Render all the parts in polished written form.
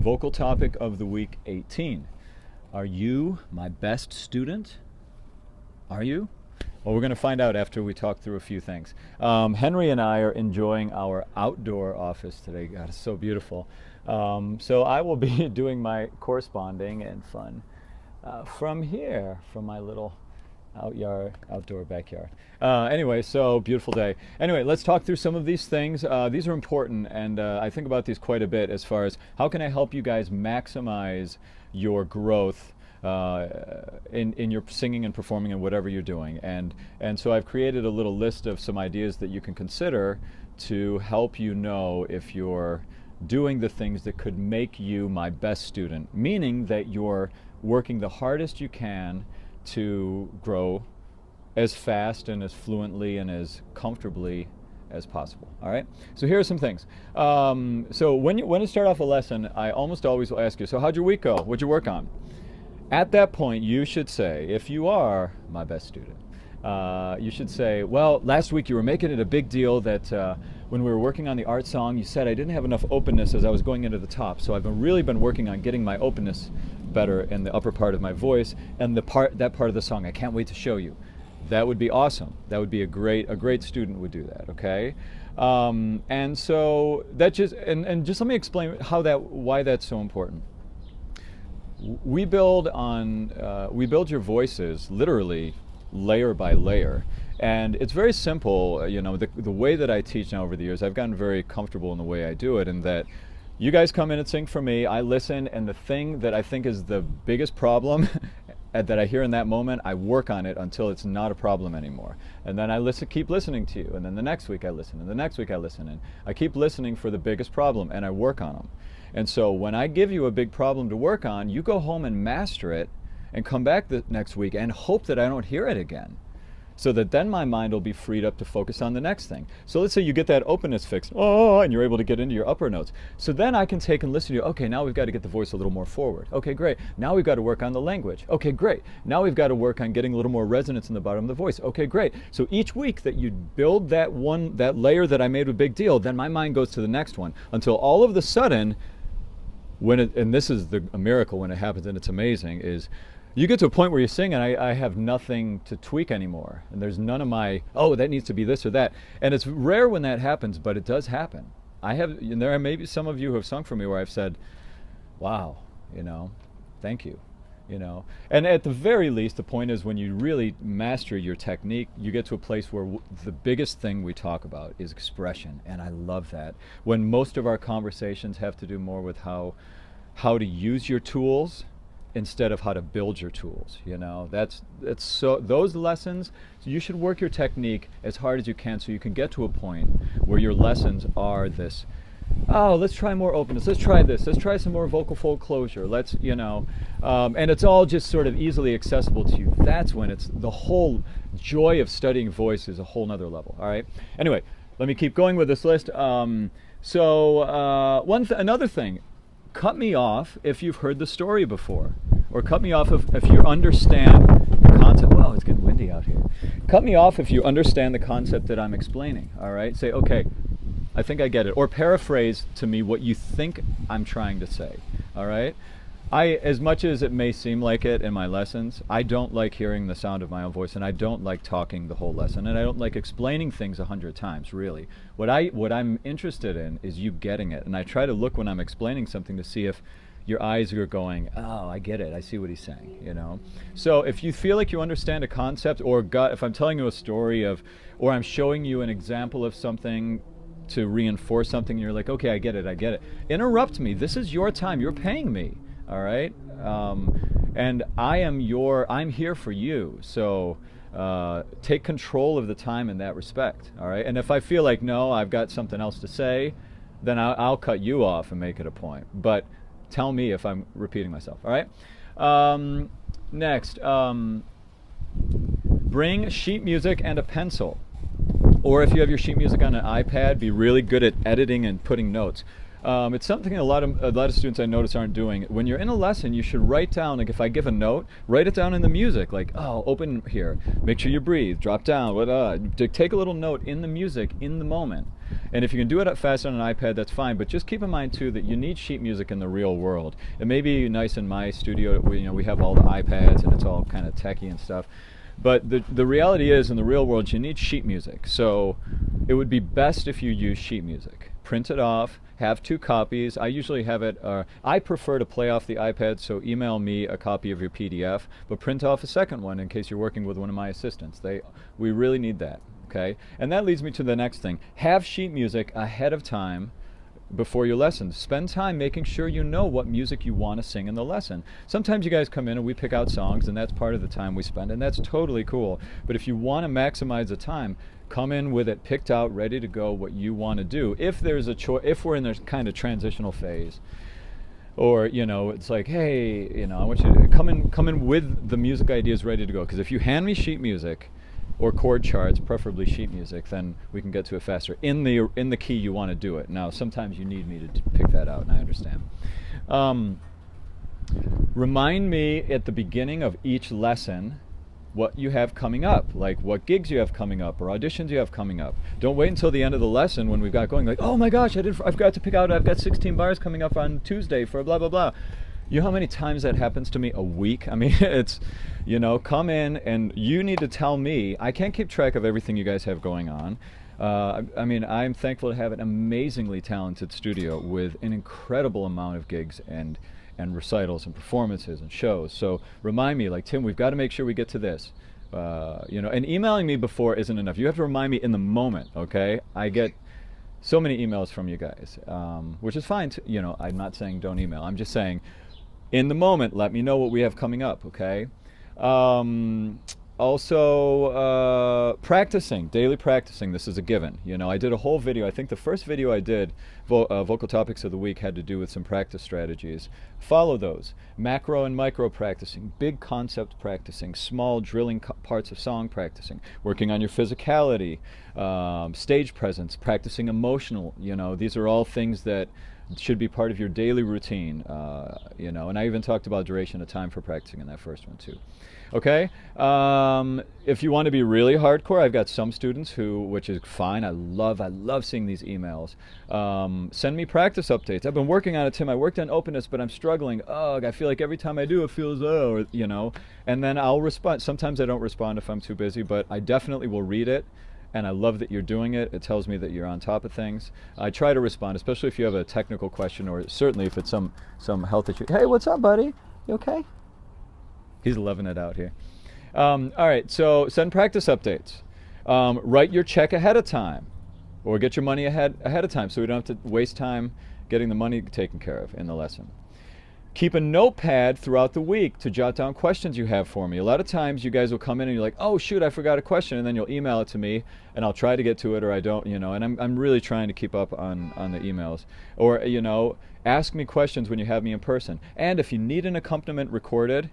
Vocal topic of the week 18. Are you my best student? Are you? Well, we're going to find out after we talk through a few things. Henry and I are enjoying our outdoor office today. God, it's so beautiful. So I will be doing my corresponding and fun from here, from my little outdoor backyard. Anyway, so beautiful day. Anyway, let's talk through some of these things. These are important, and I think about these quite a bit as far as how can I help you guys maximize your growth in your singing and performing and whatever you're doing. And so I've created a little list of some ideas that you can consider to help you know if you're doing the things that could make you my best student, meaning that you're working the hardest you can to grow as fast and as fluently and as comfortably as possible. All right. So here are some things. So when you start off a lesson, I almost always will ask you, so how'd your week go? What'd you work on? At that point, you should say, if you are my best student, you should say, well, last week you were making it a big deal that when we were working on the art song, you said I didn't have enough openness as I was going into the top. So I've really been working on getting my openness better in the upper part of my voice, and that part of the song I can't wait to show you. That would be awesome. That would be a great student would do that. Okay, and so that just just let me explain why that's so important. We build your voices literally layer by layer, and it's very simple. You know, the way that I teach now over the years, I've gotten very comfortable in the way I do it, and that you guys come in and sing for me, I listen, and the thing that I think is the biggest problem that I hear in that moment, I work on it until it's not a problem anymore. And then I keep listening to you, and then the next week I listen, and the next week I listen, and I keep listening for the biggest problem, and I work on them. And so when I give you a big problem to work on, you go home and master it, and come back the next week and hope that I don't hear it again, so that then my mind will be freed up to focus on the next thing. So let's say you get that openness fixed, and you're able to get into your upper notes. So then I can take and listen to you, okay, now we've got to get the voice a little more forward. Okay, great. Now we've got to work on the language. Okay, great. Now we've got to work on getting a little more resonance in the bottom of the voice. Okay, great. So each week that you build that layer that I made a big deal, then my mind goes to the next one, until all of the sudden, and this is a miracle when it happens, and it's amazing, is you get to a point where you sing and I have nothing to tweak anymore. And there's none of my, that needs to be this or that. And it's rare when that happens, but it does happen. There are maybe some of you who have sung for me where I've said, wow, thank you, And at the very least, the point is when you really master your technique, you get to a place where the biggest thing we talk about is expression. And I love that. When most of our conversations have to do more with how to use your tools instead of how to build your tools. That's so those lessons, you should work your technique as hard as you can so you can get to a point where your lessons are this, let's try more openness, let's try this, let's try some more vocal fold closure, and it's all just sort of easily accessible to you. That's when it's the whole joy of studying voice is a whole nother level. All right, anyway, let me keep going with this list. Another thing, cut me off if you've heard the story before, or cut me off if you understand the concept. Wow, it's getting windy out here. Cut me off if you understand the concept that I'm explaining. All right, say, okay, I think I get it, or paraphrase to me what you think I'm trying to say. All right, as much as it may seem like it in my lessons, I don't like hearing the sound of my own voice, and I don't like talking the whole lesson, and I don't like explaining things 100 times, really. What I'm interested in is you getting it, and I try to look when I'm explaining something to see if your eyes are going, I get it, I see what he's saying, So if you feel like you understand a concept, or if I'm telling you a story or I'm showing you an example of something to reinforce something, and you're like, okay, I get it, interrupt me. This is your time, you're paying me. All right, and I'm here for you. So take control of the time in that respect. All right, and if I feel like no, I've got something else to say, then I'll cut you off and make it a point. But tell me if I'm repeating myself. All right. Next, bring sheet music and a pencil, or if you have your sheet music on an iPad, be really good at editing and putting notes. It's something a lot of students I notice aren't doing. When you're in a lesson, you should write down, like if I give a note, write it down in the music, like, open here, make sure you breathe, drop down, take a little note in the music in the moment. And if you can do it fast on an iPad, that's fine. But just keep in mind too that you need sheet music in the real world. It may be nice in my studio. We have all the iPads and it's all kind of techy and stuff. But the reality is, in the real world, you need sheet music. So it would be best if you use sheet music. Print it off, have 2 copies. I usually have it, I prefer to play off the iPad, so email me a copy of your PDF, but print off a second one in case you're working with one of my assistants. We really need that, okay? And that leads me to the next thing. Have sheet music ahead of time before your lesson. Spend time making sure you know what music you want to sing in the lesson. Sometimes you guys come in and we pick out songs, and that's part of the time we spend, and that's totally cool. But if you want to maximize the time, come in with it picked out, ready to go, what you want to do. If there's a choice, if we're in this kind of transitional phase, or it's like, hey, I want you to come in with the music ideas ready to go. Because if you hand me sheet music or chord charts, preferably sheet music, then we can get to it faster in the key you want to do it. Now, sometimes you need me to pick that out, and I understand. Remind me at the beginning of each lesson what you have coming up, like what gigs you have coming up or auditions you have coming up. Don't wait until the end of the lesson when we've got going, like, oh my gosh, I forgot to pick out, I've got 16 bars coming up on Tuesday for blah, blah, blah. You know how many times that happens to me a week? I mean, it's, come in and you need to tell me. I can't keep track of everything you guys have going on. I mean, I'm thankful to have an amazingly talented studio with an incredible amount of gigs and recitals and performances and shows. So remind me, like, Tim, we've got to make sure we get to this. And emailing me before isn't enough. You have to remind me in the moment, okay? I get so many emails from you guys, which is fine. I'm not saying don't email. I'm just saying, in the moment, let me know what we have coming up, okay? Also, practicing, daily practicing. This is a given. I did a whole video. I think the first video I did, Vocal Topics of the Week, had to do with some practice strategies. Follow those. Macro and micro practicing, big concept practicing, small drilling parts of song practicing, working on your physicality, stage presence, practicing emotional. These are all things that should be part of your daily routine. And I even talked about duration of time for practicing in that first one too. Okay, if you want to be really hardcore, I've got some students which is fine. I love seeing these emails. Send me practice updates. I've been working on it, Tim. I worked on openness, but I'm struggling. I feel like every time I do, it feels, and then I'll respond. Sometimes I don't respond if I'm too busy, but I definitely will read it. And I love that you're doing it. It tells me that you're on top of things. I try to respond, especially if you have a technical question, or certainly if it's some health issue. Hey, what's up, buddy? You okay? He's loving it out here. All right, so send practice updates. Write your check ahead of time, or get your money ahead of time, so we don't have to waste time getting the money taken care of in the lesson. Keep a notepad throughout the week to jot down questions you have for me. A lot of times you guys will come in and you're like, oh shoot, I forgot a question, and then you'll email it to me and I'll try to get to it, or I don't, and I'm really trying to keep up on the emails. Or, ask me questions when you have me in person. And if you need an accompaniment recorded,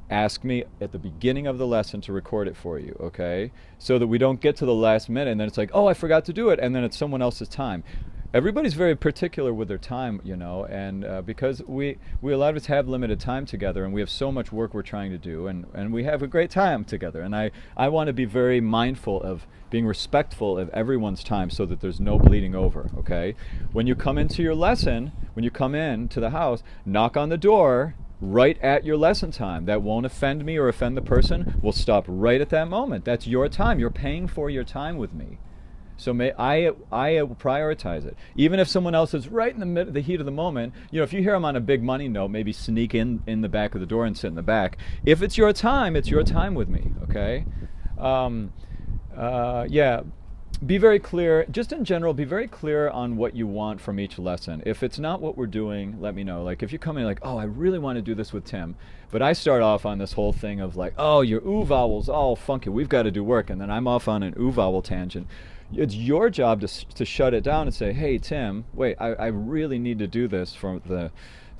ask me at the beginning of the lesson to record it for you, okay? So that we don't get to the last minute and then it's like, oh, I forgot to do it, and then it's someone else's time. Everybody's very particular with their time, and because we a lot of us have limited time together, and we have so much work we're trying to do, and we have a great time together. And I want to be very mindful of being respectful of everyone's time so that there's no bleeding over, okay? When you come into your lesson, when you come in to the house, knock on the door right at your lesson time. That won't offend me or offend the person. We'll stop right at that moment. That's your time. You're paying for your time with me. So I will prioritize it. Even if someone else is right in the heat of the moment, if you hear them on a big money note, maybe sneak in the back of the door and sit in the back. If it's your time with me, okay? Yeah. Be very clear, just in general, be very clear on what you want from each lesson. If it's not what we're doing, let me know. Like if you come in like, oh, I really want to do this with Tim, but I start off on this whole thing of like, oh, your ooh vowel's all funky, we've got to do work, and then I'm off on an ooh vowel tangent. It's your job to shut it down and say, hey, Tim, wait, I really need to do this for the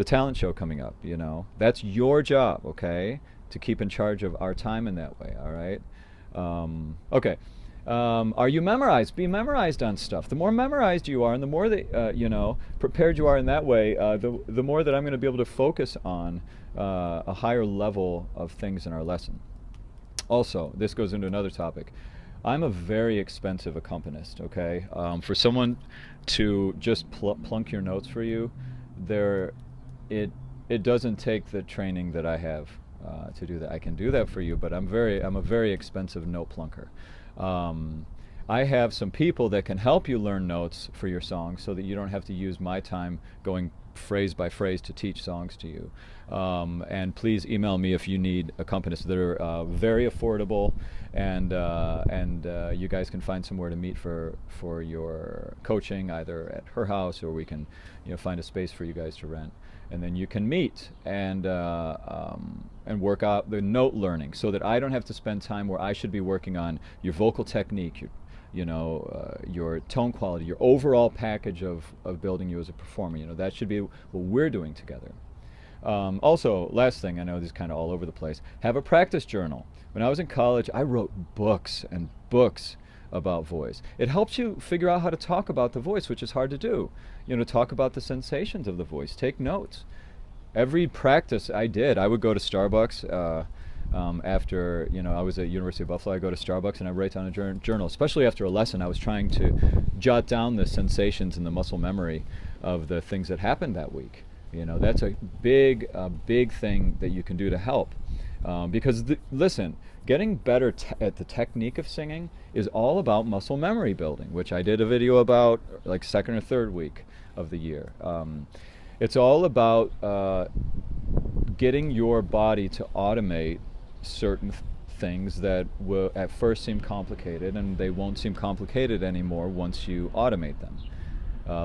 talent show coming up, That's your job, okay, to keep in charge of our time in that way, all right? Okay. Are you memorized? Be memorized on stuff. The more memorized you are, and the more that prepared you are in that way, the more that I'm going to be able to focus on a higher level of things in our lesson. Also, this goes into another topic. I'm a very expensive accompanist. Okay, for someone to just plunk your notes for you, there, it it doesn't take the training that I have to do that. I can do that for you, but I'm a very expensive note plunker. Um, I have some people that can help you learn notes for your songs so that you don't have to use my time going phrase by phrase to teach songs to you. And please email me if you need accompanists that are very affordable, and you guys can find somewhere to meet for your coaching, either at her house, or we can, find a space for you guys to rent, and then you can meet and work out the note learning, so that I don't have to spend time where I should be working on your vocal technique, your tone quality, your overall package of building you as a performer. That should be what we're doing together. Also, last thing, I know this is kind of all over the place, have a practice journal. When I was in college, I wrote books and books about voice. It helps you figure out how to talk about the voice, which is hard to do. Talk about the sensations of the voice, take notes. Every practice I did, I would go to Starbucks. After I was at University of Buffalo, I go to Starbucks and I write down a journal. Especially after a lesson, I was trying to jot down the sensations and the muscle memory of the things that happened that week. That's a big thing that you can do to help. Because listen, getting better at the technique of singing is all about muscle memory building, which I did a video about like second or third week of the year. It's all about getting your body to automate certain things that will at first seem complicated, and they won't seem complicated anymore once you automate them.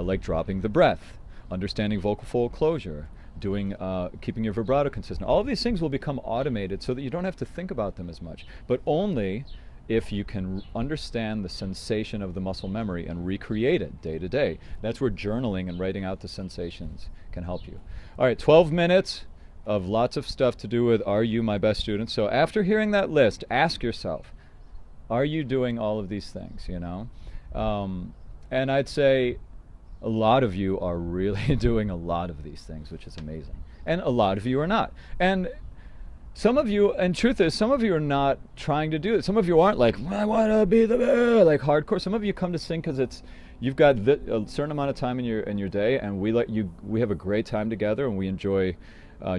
Like dropping the breath, understanding vocal fold closure, keeping your vibrato consistent. All of these things will become automated so that you don't have to think about them as much, but only if you can understand the sensation of the muscle memory and recreate it day to day. That's where journaling and writing out the sensations can help you. All right, 12 minutes of lots of stuff to do with Are You My Best Student? So after hearing that list, ask yourself, are you doing all of these things, And I'd say a lot of you are really doing a lot of these things, which is amazing. And a lot of you are not. And some of you, and truth is, some of you are not trying to do it. Some of you aren't like, I want to be the best, like hardcore. Some of you come to sing because you've got a certain amount of time in your day, and we have a great time together, and we enjoy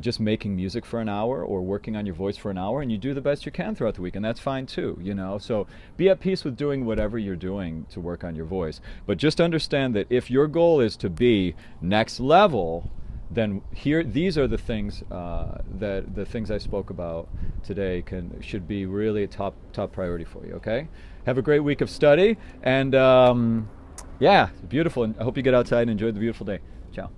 just making music for an hour or working on your voice for an hour, and you do the best you can throughout the week, and that's fine too, So be at peace with doing whatever you're doing to work on your voice. But just understand that if your goal is to be next level, then these are the things that the things I spoke about today should be really a top priority for you. Okay, have a great week of study, and yeah, beautiful. And I hope you get outside and enjoy the beautiful day. Ciao.